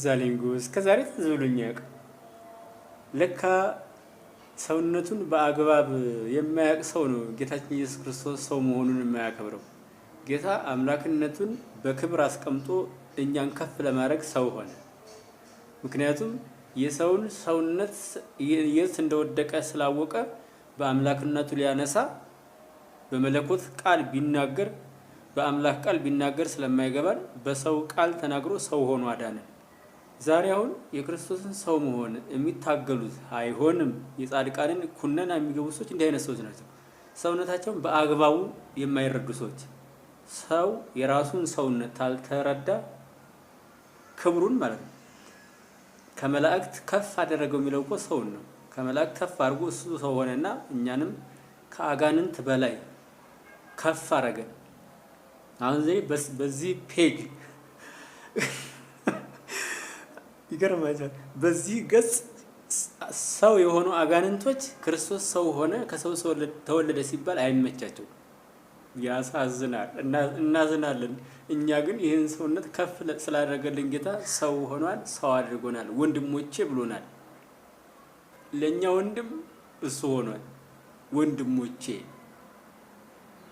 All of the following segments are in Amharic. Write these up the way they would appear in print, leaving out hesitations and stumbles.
ትዝ አለኝ ጉስ ከዛሬ ትዝ ብሎኝ ያውቅ ለካ ሰውነቱን በአግባብ የማያውቅ ሰው ነው ጌታችን ኢየሱስ ክርስቶስ ሰው መሆኑን የማያከብረው። ጌታ አምላክነቱን በክብር አስቀምጦ እኛን ከፍ ለማድረግ ሰው ሆነ። ምክንያቱም የሰውን ሰውነት የት እንደወደቀ ስላወቀ በአምላክነቱ ሊያነሳ በመለኮት ቃል ቢናገር በአምላክ ቃል ቢናገር ስለማይገባን በሰው ቃል ተናግሮ ሰው ሆኖ አዳነን። ዛሬ አሁን የክርስቶስን ሰው መሆን የሚታገሉት አይሆንም የጻድቃንን ኩነና የሚገቡ ሰዎች እንዲህ አይነት ሰዎች ናቸው። ሰውነታቸውን በአግባቡ የማይረዱ ሰዎች። ሰው የራሱን ሰውነት ታልተረዳ ክብሩን ማለት ነው ከመላእክት ከፍ አደረገው የሚለው እኮ ሰውን ነው። ከመላእክት ከፍ አድርጎ እሱ ሰው ሆነና እኛንም ከአጋንንት በላይ ከፍ አረገን። አሁን በዚህ ፔጅ ይገርማችኋል። በዚህ ገጽ ሰው የሆኑ አጋንንቶች ክርስቶስ ሰው ሆነ ከሰው ተወለደ ሲባል አይመቻቸው፣ ያሳዝናል። እናዝናለን። እኛ ግን ይህን ሰውነት ከፍ ስላደረገልን ጌታ ሰው ሆኗል፣ ሰው አድርጎናል፣ ወንድሞቼ ብሎናል። ለኛ ወንድም እሱ ሆኗል። ወንድሞቼ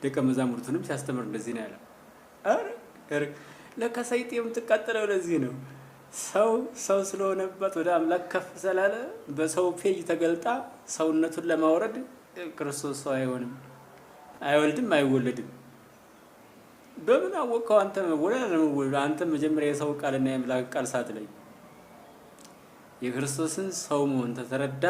ደቀ መዛሙርቱንም ሲያስተምር እንደዚህ ነው ያለው። አረ ለካ ሰይጣን የምትቃጠለው ለዚህ ነው። ሰው ስለሆነበት ወደ አምላክ ከፍ ስላለ በሰው ፔጅ ተገልጣ ሰውነቱን ለማውረድ ክርስቶስ ሰው አይሆንም፣ አይወልድም፣ አይወለድም። በምን አወቀው አንተ መወለድ? አንተ መጀመሪያ የሰው ቃልና የአምላክ ቃል ሳትለይ የክርስቶስን ሰው መሆን ተተረዳ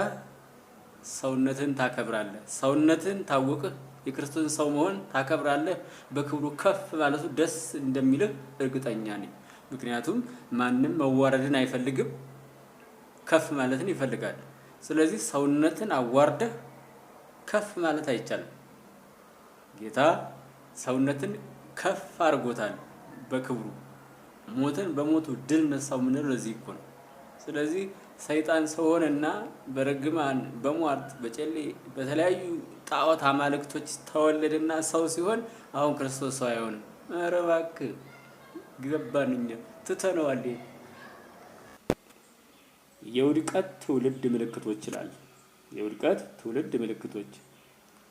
ሰውነትን ታከብራለህ። ሰውነትን ታወቅህ የክርስቶስን ሰው መሆን ታከብራለህ። በክብሩ ከፍ ማለቱ ደስ እንደሚልህ እርግጠኛ ነኝ። ምክንያቱም ማንም መዋረድን አይፈልግም፣ ከፍ ማለትን ይፈልጋል። ስለዚህ ሰውነትን አዋርደህ ከፍ ማለት አይቻልም። ጌታ ሰውነትን ከፍ አድርጎታል በክብሩ። ሞትን በሞቱ ድል ነሳው ምንለው ለዚህ እኮ ነው። ስለዚህ ሰይጣን ሰው ሆነና በረግማን በሟርት በጨሌ በተለያዩ ጣዖት አማልክቶች ተወለደና ሰው ሲሆን አሁን ክርስቶስ ሰው አይሆንም። ኧረ እባክህ ገባንኛ ትተነዋል። የውድቀት ትውልድ ምልክቶች ይላል። የውድቀት ትውልድ ምልክቶች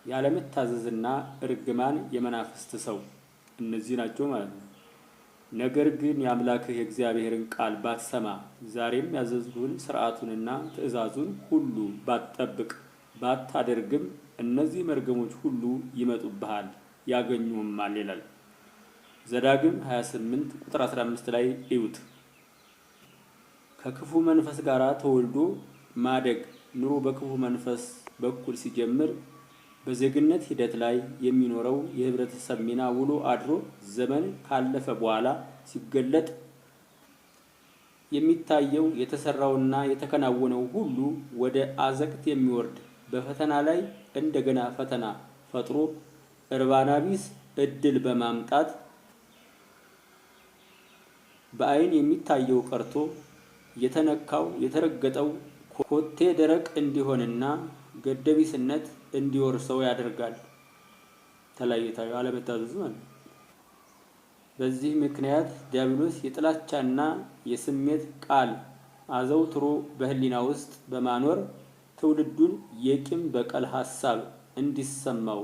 ያለመታዘዝና እርግማን የመናፍስት ሰው እነዚህ ናቸው ማለት ነው። ነገር ግን የአምላክህ የእግዚአብሔርን ቃል ባትሰማ ዛሬም ያዘዝሁህን ሥርዓቱንና ትእዛዙን ሁሉ ባትጠብቅ ባታደርግም እነዚህ መርገሞች ሁሉ ይመጡብሃል ያገኙህማል ይላል። ዘዳግም 28 ቁጥር 15 ላይ እዩት። ከክፉ መንፈስ ጋር ተወልዶ ማደግ ኑሮ በክፉ መንፈስ በኩል ሲጀምር በዜግነት ሂደት ላይ የሚኖረው የህብረተሰብ ሚና ውሎ አድሮ ዘመን ካለፈ በኋላ ሲገለጥ የሚታየው የተሰራውና የተከናወነው ሁሉ ወደ አዘቅት የሚወርድ በፈተና ላይ እንደገና ፈተና ፈጥሮ እርባና ቢስ እድል በማምጣት በአይን የሚታየው ቀርቶ የተነካው የተረገጠው ኮቴ ደረቅ እንዲሆንና ገደቢስነት እንዲወርሰው ያደርጋል። ተለያይታዩ አለመታዘዙ ማለት። በዚህ ምክንያት ዲያብሎስ የጥላቻና የስሜት ቃል አዘውትሮ በህሊና ውስጥ በማኖር ትውልዱን የቂም በቀል ሐሳብ እንዲሰማው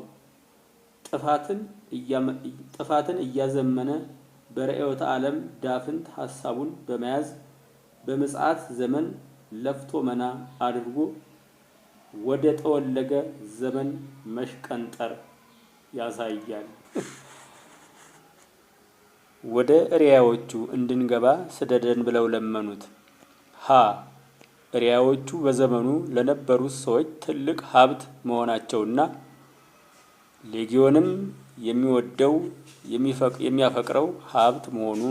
ጥፋትን እያዘመነ በርዕዮተ ዓለም ዳፍንት ሐሳቡን በመያዝ በምጽአት ዘመን ለፍቶ መና አድርጎ ወደ ተወለገ ዘመን መሽቀንጠር ያሳያል። ወደ ሪያዎቹ እንድንገባ ስደደን ብለው ለመኑት። ሪያዎቹ በዘመኑ ለነበሩት ሰዎች ትልቅ ሀብት መሆናቸውና ሌጊዮንም የሚወደው የሚያፈቅረው ሀብት መሆኑ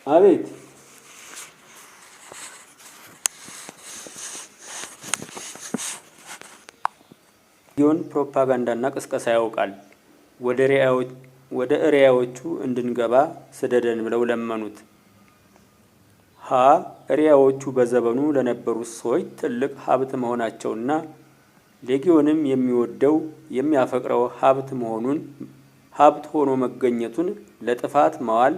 አቤት ሌጊዮን ፕሮፓጋንዳና ቅስቀሳ ያውቃል። ወደ ሪያዎቹ እንድንገባ ስደደን ብለው ለመኑት። ሪያዎቹ በዘመኑ ለነበሩት ሰዎች ትልቅ ሀብት መሆናቸውና ሌጊዮንም የሚወደው የሚያፈቅረው ሀብት መሆኑን ሀብት ሆኖ መገኘቱን ለጥፋት ማዋል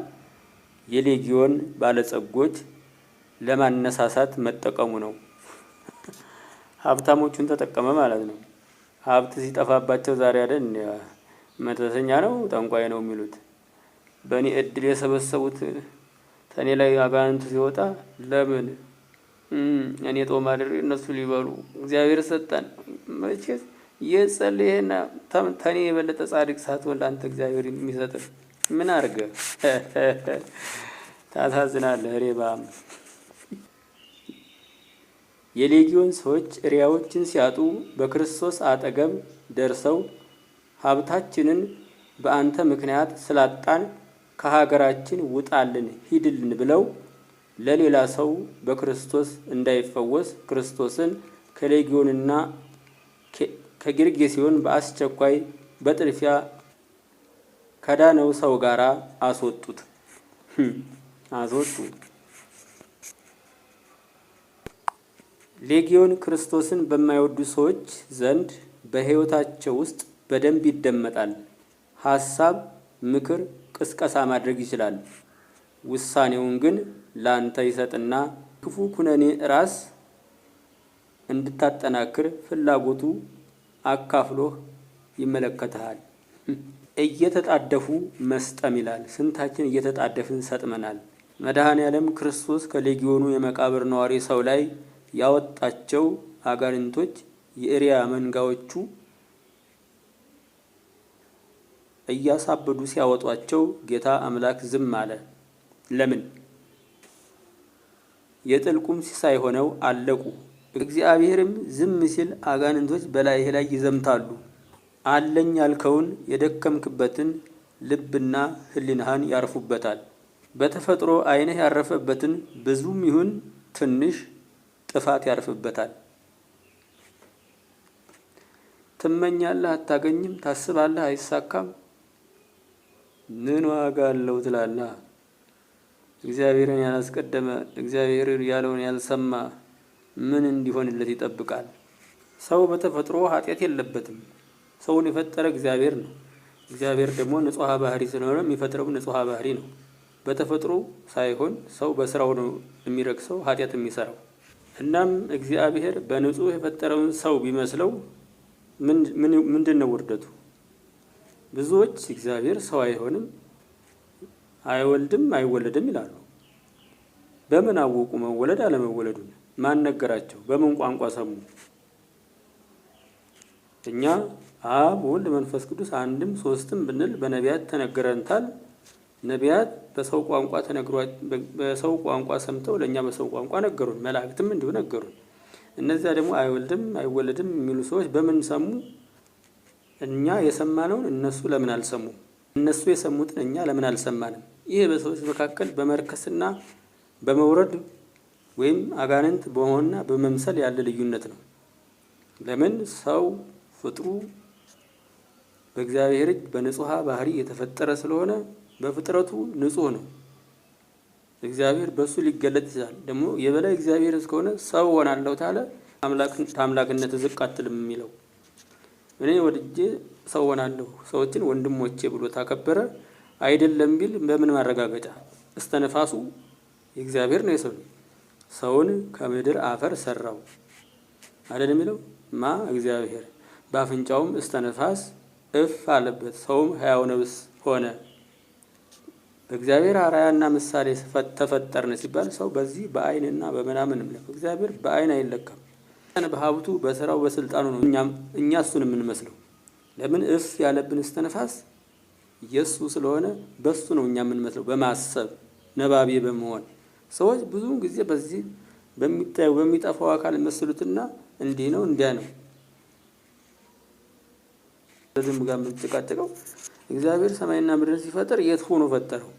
የሌጊዮን ባለጸጎች ለማነሳሳት መጠቀሙ ነው። ሀብታሞቹን ተጠቀመ ማለት ነው። ሀብት ሲጠፋባቸው ዛሬ አይደል መተተኛ ነው ጠንቋይ ነው የሚሉት። በእኔ እድል የሰበሰቡት ተኔ ላይ አጋንንቱ ሲወጣ ለምን እኔ ጦም አድሬ እነሱ ሊበሉ እግዚአብሔር ሰጠን። መቼስ የጸለየና ተኔ የበለጠ ጻድቅ ሳትሆን ለአንተ እግዚአብሔር የሚሰጥ ምን አርገ ታሳዝናለህ። ሬባም የሌጊዮን ሰዎች እሪያዎችን ሲያጡ በክርስቶስ አጠገብ ደርሰው ሀብታችንን በአንተ ምክንያት ስላጣን ከሀገራችን ውጣልን ሂድልን ብለው ለሌላ ሰው በክርስቶስ እንዳይፈወስ ክርስቶስን ከሌጊዮንና ከጌርጌሴኖን በአስቸኳይ በጥድፊያ ከዳነው ሰው ጋር አስወጡ። ሌጊዮን ክርስቶስን በማይወዱ ሰዎች ዘንድ በሕይወታቸው ውስጥ በደንብ ይደመጣል። ሐሳብ፣ ምክር፣ ቅስቀሳ ማድረግ ይችላል። ውሳኔውን ግን ላንተ ይሰጥና ክፉ ኩነኔ ራስ እንድታጠናክር ፍላጎቱ አካፍሎህ ይመለከታል። እየተጣደፉ መስጠም ይላል። ስንታችን እየተጣደፍን ሰጥመናል። መድኃኔዓለም ክርስቶስ ከሌጊዮኑ የመቃብር ነዋሪ ሰው ላይ ያወጣቸው አጋንንቶች የእሪያ መንጋዎቹ እያሳበዱ ሲያወጧቸው ጌታ አምላክ ዝም አለ። ለምን? የጥልቁም ሲሳይ ሆነው አለቁ። እግዚአብሔርም ዝም ሲል አጋንንቶች በላይህ ላይ ይዘምታሉ። አለኝ ያልከውን የደከምክበትን ልብና ሕሊናህን ያርፉበታል። በተፈጥሮ ዓይንህ ያረፈበትን ብዙም ይሁን ትንሽ ጥፋት ያርፍበታል። ትመኛለህ፣ አታገኝም። ታስባለህ፣ አይሳካም። ምን ዋጋ አለው ትላለህ? እግዚአብሔርን ያላስቀደመ እግዚአብሔር ያለውን ያልሰማ ምን እንዲሆንለት ይጠብቃል? ሰው በተፈጥሮ ኃጢአት የለበትም። ሰውን የፈጠረ እግዚአብሔር ነው። እግዚአብሔር ደግሞ ንጹሐ ባህሪ ስለሆነ የሚፈጥረው ንጹሐ ባህሪ ነው። በተፈጥሮ ሳይሆን ሰው በስራው ነው የሚረክሰው ኃጢአት የሚሰራው። እናም እግዚአብሔር በንጹህ የፈጠረውን ሰው ቢመስለው ምንድነው ውርደቱ? ብዙዎች እግዚአብሔር ሰው አይሆንም፣ አይወልድም፣ አይወለድም ይላሉ። በምን አወቁ መወለድ አለመወለዱን? ማን ነገራቸው? በምን ቋንቋ ሰሙ? እኛ አብ ወልድ መንፈስ ቅዱስ አንድም ሶስትም ብንል በነቢያት ተነገረንታል። ነቢያት በሰው ቋንቋ ሰምተው ለኛ በሰው ቋንቋ ነገሩን። መላእክትም እንዲሁ ነገሩን። እነዚያ ደግሞ አይወልድም አይወለድም የሚሉ ሰዎች በምን ሰሙ? እኛ የሰማነውን እነሱ ለምን አልሰሙ? እነሱ የሰሙትን እኛ ለምን አልሰማንም? ይሄ በሰዎች መካከል በመርከስና በመውረድ ወይም አጋንንት በመሆንና በመምሰል ያለ ልዩነት ነው። ለምን? ሰው ፍጥሩ በእግዚአብሔር እጅ በንጹሐ ባህሪ የተፈጠረ ስለሆነ በፍጥረቱ ንጹህ ነው። እግዚአብሔር በሱ ሊገለጥ ይችላል። ደግሞ የበላይ እግዚአብሔር እስከሆነ ሰው ሆናለሁ ታለ አምላክነት ዝቅ አትልም የሚለው እኔ ወድጄ ሰው ሆናለሁ ሰዎችን ወንድሞቼ ብሎ ታከበረ አይደለም ቢል በምን ማረጋገጫ? እስተነፋሱ የእግዚአብሔር ነው። የሰው ሰውን ከምድር አፈር ሰራው አይደለም የሚለው እግዚአብሔር በአፍንጫውም እስተነፋስ እፍ አለበት፣ ሰውም ሕያው ነፍስ ሆነ። በእግዚአብሔር አርአያና ምሳሌ ተፈጠርን ሲባል ሰው በዚህ በአይንና በምናምንም ነው። እግዚአብሔር በአይን አይለካም። በሀብቱ በስራው በስልጣኑ ነው እኛ እሱን የምንመስለው። ለምን? እፍ ያለብን እስተነፋስ ኢየሱስ ስለሆነ በሱ ነው እኛ የምንመስለው፣ በማሰብ ነባቤ በመሆን። ሰዎች ብዙውን ጊዜ በዚህ በሚጠፋው አካል መስሉትና እንዲህ ነው እንዲያ ነው ለዝም ጋር የምትጨቃጨቀው። እግዚአብሔር ሰማይና ምድር ሲፈጠር የት ሆኖ ፈጠረው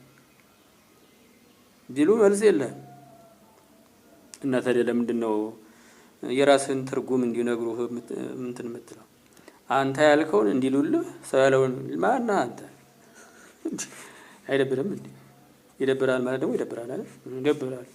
ቢሉ መልስ የለም። እና ታዲያ ለምንድን ነው የራስን ትርጉም እንዲነግሩ እንትን የምትለው? አንተ ያልከውን እንዲሉልህ ሰው ያለውን ማን አንተ? አይደብርም እንዴ? ይደብራል ማለት ደግሞ ይደብራል አይደል? ይደብራል።